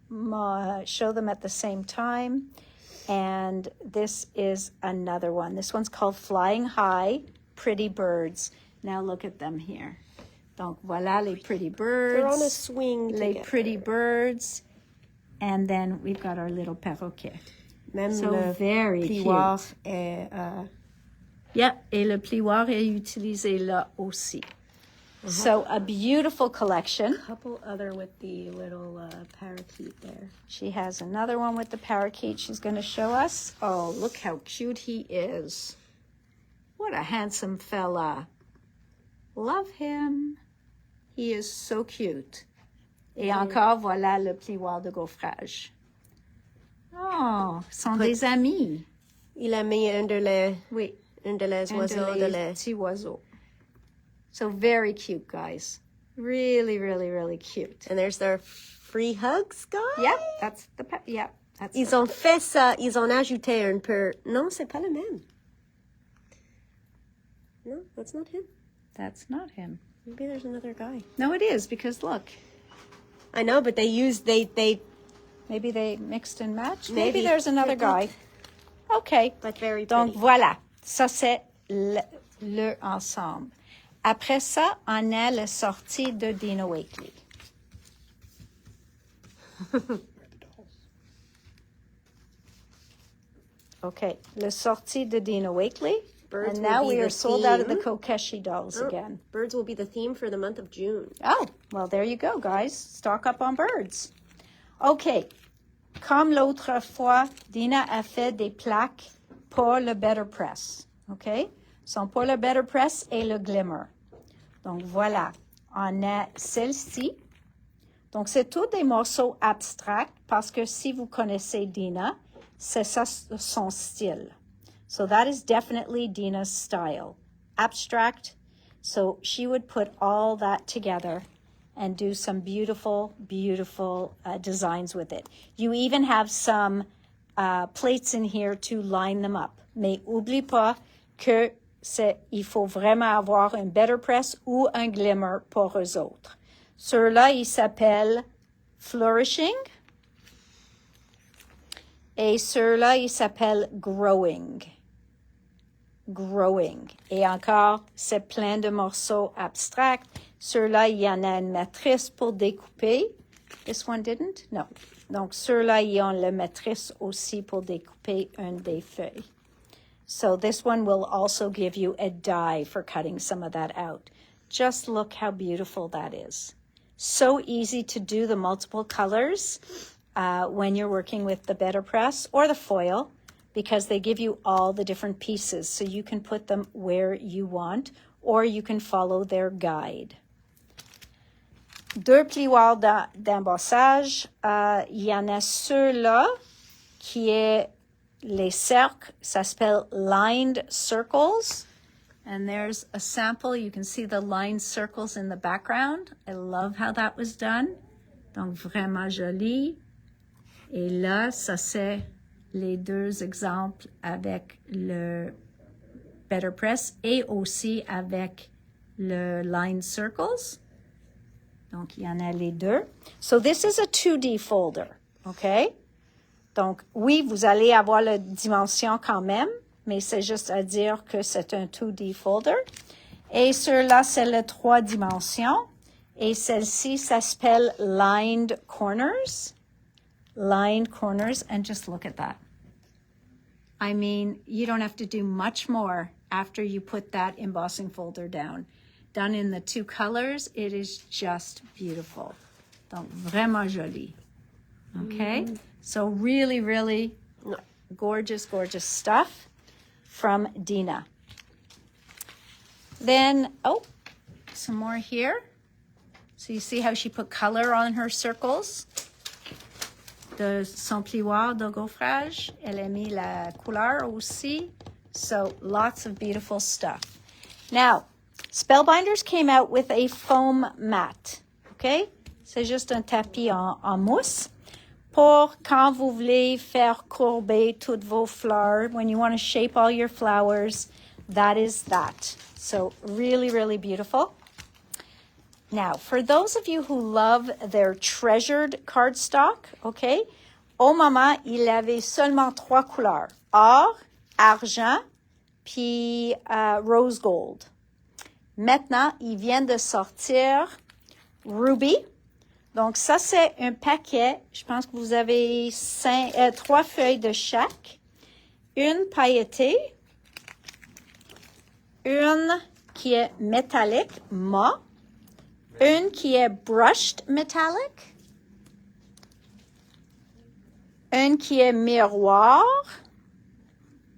[SPEAKER 1] to show them at the same time. And this is another one. This one's called Flying High, Pretty Birds. Now look at them here. Donc, voilà les pretty birds.
[SPEAKER 2] They're on a swing
[SPEAKER 1] Les
[SPEAKER 2] together.
[SPEAKER 1] pretty birds. And then we've got our little perroquet.
[SPEAKER 2] Même
[SPEAKER 1] So
[SPEAKER 2] le
[SPEAKER 1] very
[SPEAKER 2] plioir
[SPEAKER 1] cute.
[SPEAKER 2] est...
[SPEAKER 1] Yep, et le plioir est utilisé là aussi. So a beautiful collection.
[SPEAKER 2] couple other with the little parakeet there.
[SPEAKER 1] She has another one with the parakeet she's going to show us. Oh, look how cute he is. What a handsome fella. Love him. He is so cute. Et encore, voilà le plioir de gaufrage. Oh, sont des amis.
[SPEAKER 2] Il a mis un de les
[SPEAKER 1] Oui,
[SPEAKER 2] oiseaux de les...
[SPEAKER 1] petits oiseaux. So very cute, guys. Really, really, really cute.
[SPEAKER 2] And there's their free hugs, guys.
[SPEAKER 1] Yep, that's the that's
[SPEAKER 2] Ils ont fait ça, ils ont ajouté un peu... Non, c'est pas le même. No, that's not him.
[SPEAKER 1] That's not him.
[SPEAKER 2] Maybe there's another guy.
[SPEAKER 1] No, it is, because look.
[SPEAKER 2] I know, but they
[SPEAKER 1] Maybe they mixed and matched.
[SPEAKER 2] Maybe.
[SPEAKER 1] Maybe there's another guy. Okay.
[SPEAKER 2] but very
[SPEAKER 1] Donc,
[SPEAKER 2] pretty.
[SPEAKER 1] voilà. Ça, c'est le ensemble. Après ça, on a la sortie de Dino Wakely. Okay, le sortie de Dina Wakely.
[SPEAKER 2] Birds
[SPEAKER 1] And
[SPEAKER 2] will
[SPEAKER 1] now
[SPEAKER 2] be
[SPEAKER 1] we
[SPEAKER 2] the
[SPEAKER 1] are sold out of the
[SPEAKER 2] theme.
[SPEAKER 1] Kokeshi dolls again.
[SPEAKER 2] Birds will be the theme for the month of June.
[SPEAKER 1] Oh, well, there you go, guys. Stock up on birds. Okay. Comme l'autre fois, Dina a fait des plaques pour le Better Press. OK? Sont pour le Better Press et le Glimmer. Donc, voilà. On a celle-ci. Donc, c'est tous des morceaux abstracts parce que si vous connaissez Dina, c'est ça son style. So that is definitely Dina's style. Abstract. So she would put all that together and do some beautiful, beautiful designs with it. You even have some plates in here to line them up. Mais oublie pas que il faut vraiment avoir un Better Press ou un Glimmer pour eux autres. Ceux-là, ils s'appellent Flourishing. Et ceux-là, ils s'appellent Growing. Growing. Et encore, c'est plein de morceaux abstracts. Ceux-là, il y en a une matrice pour découper. This one didn't? No. Donc, ceux-là, ils ont la matrice aussi pour découper une des feuilles. So this one will also give you a die for cutting some of that out. Just look how beautiful that is. So easy to do the multiple colors when you're working with the Better Press or the foil, because they give you all the different pieces, so you can put them where you want, or you can follow their guide. Deux plioirs d'embossage. Il y en a ceux-là qui est les cercles. Ça s'appelle lined circles. And there's a sample. You can see the lined circles in the background. I love how that was done. Donc, vraiment joli. Et là, ça c'est les deux exemples avec le Better Press et aussi avec le lined circles. Donc, il y en a les deux. So, this is a 2D folder, OK? Donc, oui, vous allez avoir la dimension quand même, mais c'est juste à dire que c'est un 2D folder. Et ceux-là, c'est le 3 dimensions. Et celle-ci, ça s'appelle Lined Corners. Lined Corners, and just look at that. I mean, you don't have to do much more after you put that embossing folder down. Done in the 2 colors, it is just beautiful. Donc, vraiment joli. Okay? So really, really gorgeous, gorgeous stuff from Dina. Then, oh, some more here. So you see how she put color on her circles? De son plioir de gaufrage. Elle a mis la couleur aussi. So lots of beautiful stuff. Now, Spellbinders came out with a foam mat. Okay? C'est juste un tapis en mousse. Pour quand vous voulez faire courber toutes vos fleurs, when you want to shape all your flowers, that is that. So really, really beautiful. Now, for those of you who love their treasured cardstock, okay, au moment, il avait seulement 3 couleurs. Or, argent, puis rose gold. Maintenant, il vient de sortir Ruby. Donc, ça, c'est un paquet. Je pense que vous avez 3 feuilles de chaque. Une pailletée. Une qui est métallique, mat. Une qui est brushed metallic. Une qui est miroir.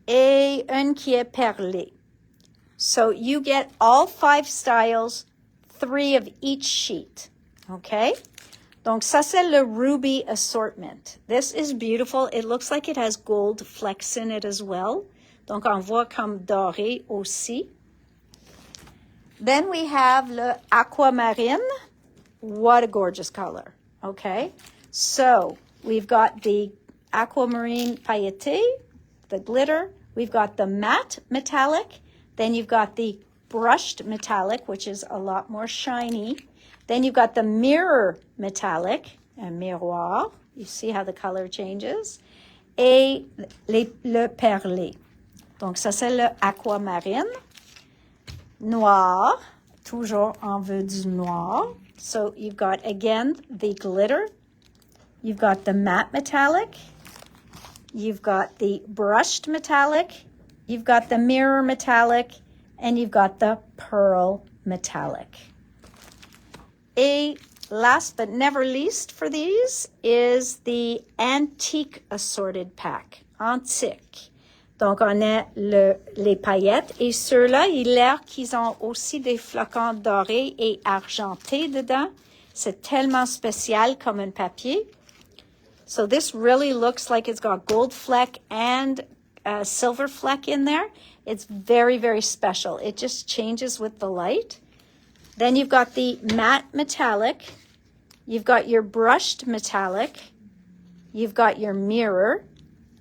[SPEAKER 1] Et une qui est perlée. So you get all 5 styles, 3 of each sheet. Okay? Donc, ça, c'est le Ruby assortment. This is beautiful. It looks like it has gold flecks in it as well. Donc, on voit comme doré aussi. Then we have le aquamarine. What a gorgeous color. Okay? So, we've got the aquamarine pailleté, the glitter. We've got the matte metallic. Then you've got the brushed metallic, which is a lot more shiny. Then you've got the mirror metallic, un miroir. You see how the color changes. Et le perlé. Donc, ça, c'est le aquamarine. Noir. Toujours on veut du noir. So, you've got, again, the glitter. You've got the matte metallic. you've got the brushed metallic, you've got the mirror metallic, and you've got the pearl metallic. Et last but never least for these is the antique assorted pack, antique. Donc, on a les paillettes et ceux-là, il a l'air qu'ils ont aussi des flocons dorés et argentés dedans. C'est tellement spécial comme un papier. So this really looks like it's got gold fleck and silver fleck in there. It's very, very special. It just changes with the light. Then you've got the matte metallic. You've got your brushed metallic. You've got your mirror.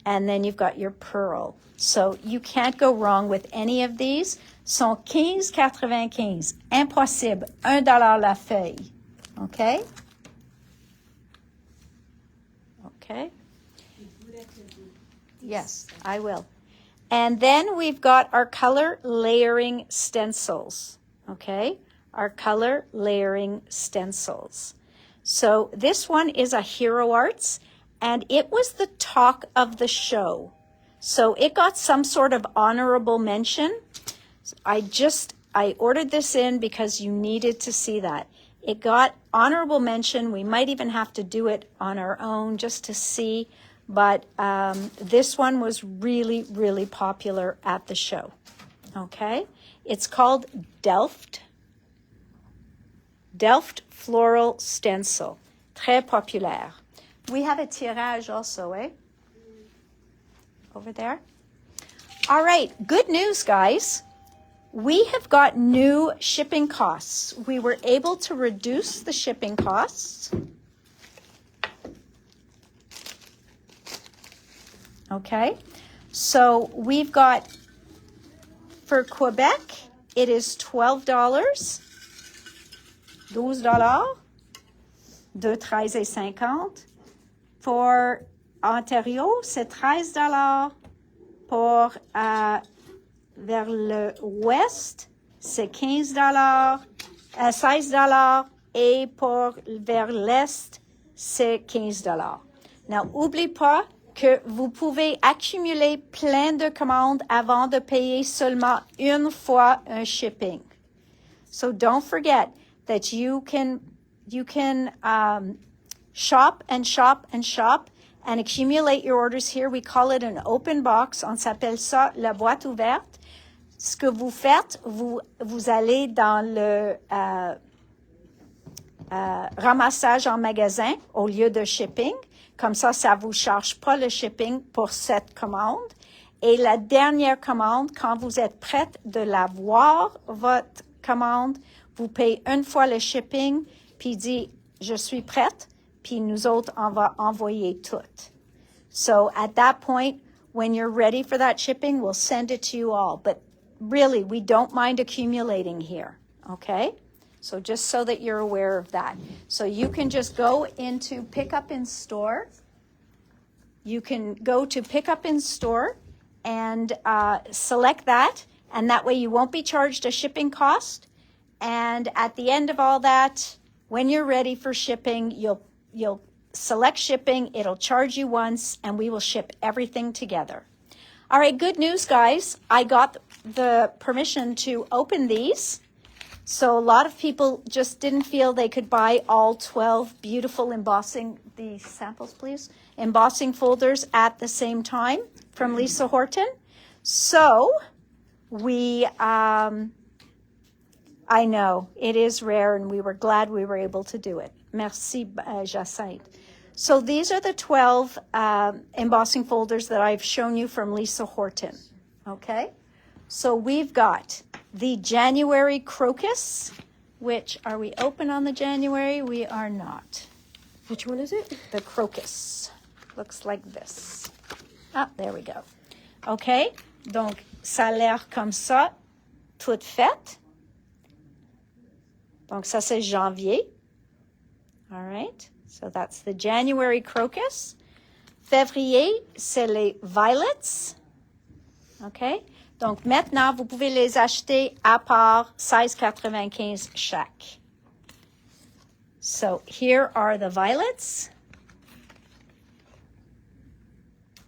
[SPEAKER 1] And then you've got your pearl. So you can't go wrong with any of these. Sont 15,95. Impossible. $1 la feuille. Okay? Okay? Yes, I will. And then we've got our color layering stencils. Okay? Our color layering stencils. So this one is a Hero Arts, and it was the talk of the show. So it got some sort of honorable mention. I ordered this in because you needed to see that. It got honorable mention. We might even have to do it on our own just to see. But this one was really, really popular at the show. Okay? It's called Delft Floral Stencil. Très populaire. We have a tirage also, eh? Over there. All right, good news, guys. We have got new shipping costs. We were able to reduce the shipping costs. Okay, so we've got, for Quebec, it is $12, $12, de 13,50. For Ontario, c'est $13. Pour vers l'ouest, c'est $15, $16. Et pour vers l'est, c'est $15. Now, n'oublie pas que vous pouvez accumuler plein de commandes avant de payer seulement une fois un shipping. So don't forget that you can shop and shop and shop and accumulate your orders here. We call it an open box. On s'appelle ça la boîte ouverte. Ce que vous faites, vous allez dans le ramassage en magasin au lieu de shipping. Comme ça vous charge pas le shipping pour cette commande. Et la dernière commande, quand vous êtes prête de l'avoir, votre commande, vous payez une fois le shipping, puis dit, je suis prête, puis nous autres, on va envoyer tout. So at that point, when you're ready for that shipping, we'll send it to you all. But really, we don't mind accumulating here, okay? So just so that you're aware of that. So you can just go into pick up in store. You can go to pick up in store and select that. And that way you won't be charged a shipping cost. And at the end of all that, when you're ready for shipping, you'll select shipping. It'll charge you once and we will ship everything together. All right, good news, guys. I got the permission to open these. So a lot of people just didn't feel they could buy all 12 beautiful embossing, the samples please, embossing folders at the same time from Lisa Horton. So we, I know it is rare and we were glad we were able to do it. Merci, Jacinthe. So these are the 12 embossing folders that I've shown you from Lisa Horton. Okay, so we've got the January Crocus, which, are we open on the January? We are not.
[SPEAKER 2] Which one is it?
[SPEAKER 1] The Crocus. Looks like this. Ah, there we go. Okay, donc ça a l'air comme ça, toute faite. Donc ça c'est janvier. All right, so that's the January Crocus. Février, c'est les Violets. Okay. Donc, maintenant, vous pouvez les acheter à part $16.95 chaque. So, here are the violets.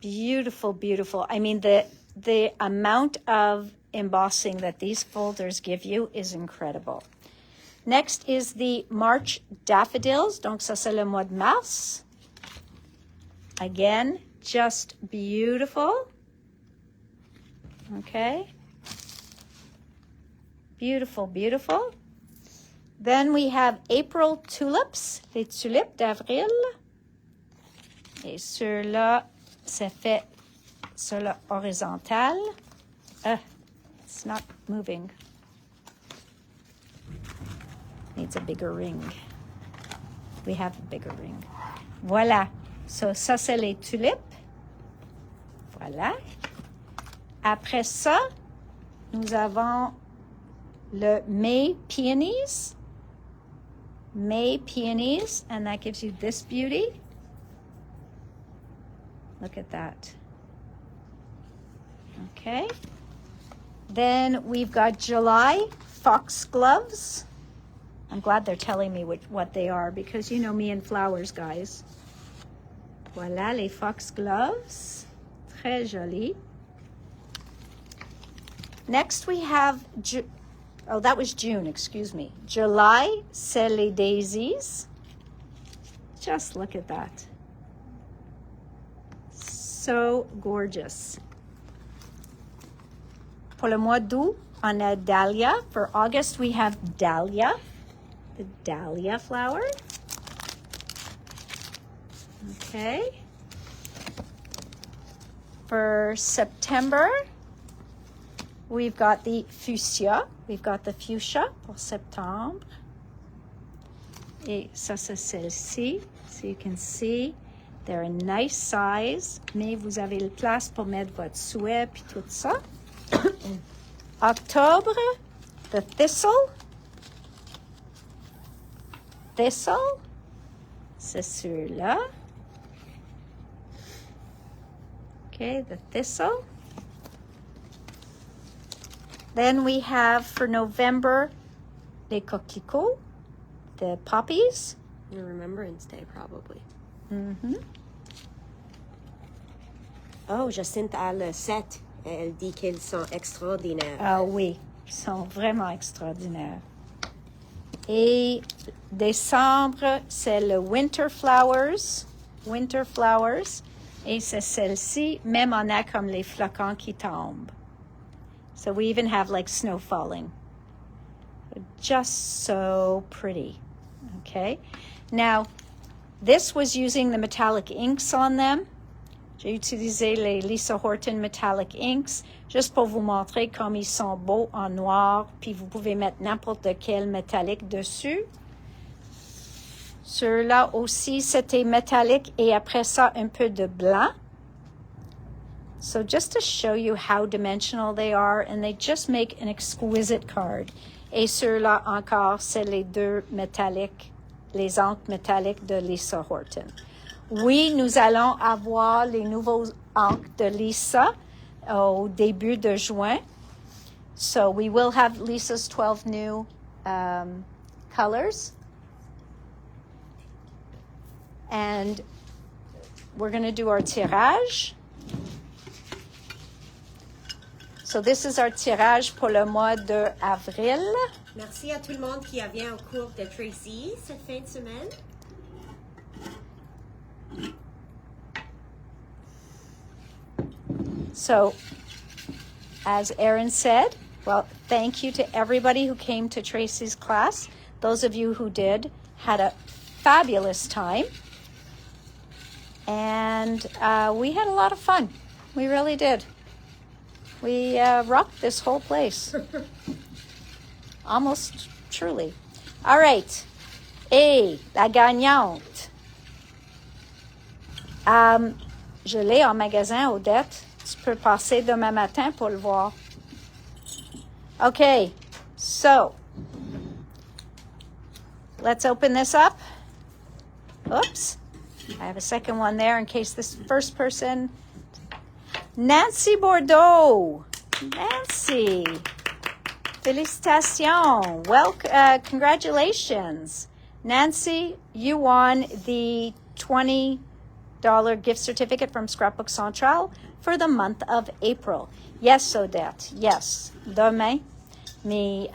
[SPEAKER 1] Beautiful, beautiful. I mean, the amount of embossing that these folders give you is incredible. Next is the March Daffodils. Donc, ça, c'est le mois de mars. Again, just beautiful. Okay. Beautiful, beautiful. Then we have April Tulips, les tulipes d'avril. Et ceux-là, c'est fait sur le horizontal. It's not moving. Needs a bigger ring. We have a bigger ring. Voilà. So, ça, c'est les tulipes. Voilà. Après ça, nous avons le May Peonies. May Peonies. And that gives you this beauty. Look at that. Okay. Then we've got July Foxgloves. I'm glad they're telling me what they are because you know me and flowers, guys. Voilà les Foxgloves. Très joli. Next we have, oh, that was June, excuse me. July, c'est les daisies. Just look at that. So gorgeous. Pour le mois d'août, on a dahlia. For August, we have dahlia, the dahlia flower. Okay. For September, we've got the fuchsia. We've got the fuchsia pour septembre. Et ça, c'est celle-ci. So you can see. They're a nice size, mais vous avez la place pour mettre votre souhait puis tout ça. Octobre, the thistle. Thistle, c'est celui-là. Okay, the thistle. Then we have for November, les coquelicots, the poppies.
[SPEAKER 2] Your Remembrance Day, probably.
[SPEAKER 1] Mm-hmm.
[SPEAKER 2] Oh, Jacinthe a le 7. Elle dit qu'ils sont extraordinaires.
[SPEAKER 1] Ah oui, ils sont vraiment extraordinaires. Et décembre, c'est le Winter Flowers. Winter Flowers. Et c'est celle-ci. Même on a comme les flocons qui tombent. So we even have like snow falling. Just so pretty. Okay. Now, this was using the metallic inks on them. J'ai utilisé les Lisa Horton Metallic Inks juste pour vous montrer comme ils sont beaux en noir, puis vous pouvez mettre n'importe quel métallique dessus. Ceux-là aussi, c'était métallique et après ça, un peu de blanc. So just to show you how dimensional they are, and they just make an exquisite card. Et ceux-là encore, c'est les deux métalliques, les encres métalliques de Lisa Horton. Oui, nous allons avoir les nouveaux encres de Lisa au début de juin. So we will have Lisa's 12 new colors. And we're going to do our tirage. So this is our tirage pour le mois de avril.
[SPEAKER 2] Merci à tout le monde qui vient au cours de Tracy cette fin de semaine.
[SPEAKER 1] So, as Erin said, well, thank you to everybody who came to Tracy's class. Those of you who did had a fabulous time. And we had a lot of fun. We really did. We rocked this whole place. Almost truly. All right. Et la gagnante. Je l'ai en magasin, Odette. Tu peux passer demain matin pour le voir. Okay, so let's open this up. Oops. I have a second one there in case this first person. Nancy Bordeaux. Nancy. Félicitations. Congratulations. Nancy, you won the 20 $5 gift certificate from Scrapbook Central for the month of April. Yes, Odette, yes. Demain, mais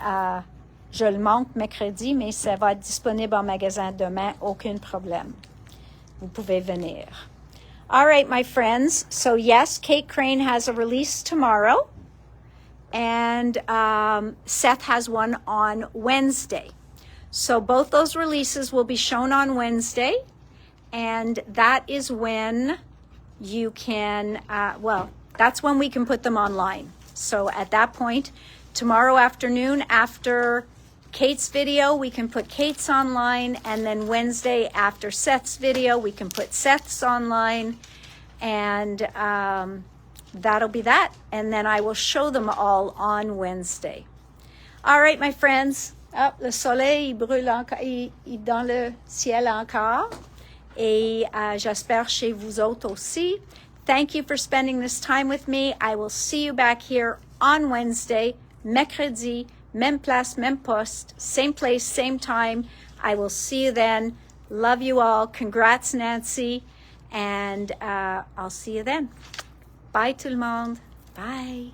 [SPEAKER 1] je le manque mercredi, mais ça va être disponible en magasin demain, aucun problème. Vous pouvez venir. All right, my friends. So yes, Kate Crane has a release tomorrow, and Seth has one on Wednesday. So both those releases will be shown on Wednesday, and that is when you can, that's when we can put them online. So at that point, tomorrow afternoon after Kate's video, we can put Kate's online, and then Wednesday after Seth's video, we can put Seth's online, and that'll be that. And then I will show them all on Wednesday. All right, my friends. Ah, le soleil, il brûle encore, il dans le ciel encore. Et j'espère chez vous autres aussi. Thank you for spending this time with me. I will see you back here on Wednesday, mercredi, même place, même poste, same place, same time. I will see you then. Love you all. Congrats, Nancy. And I'll see you then. Bye tout le monde. Bye.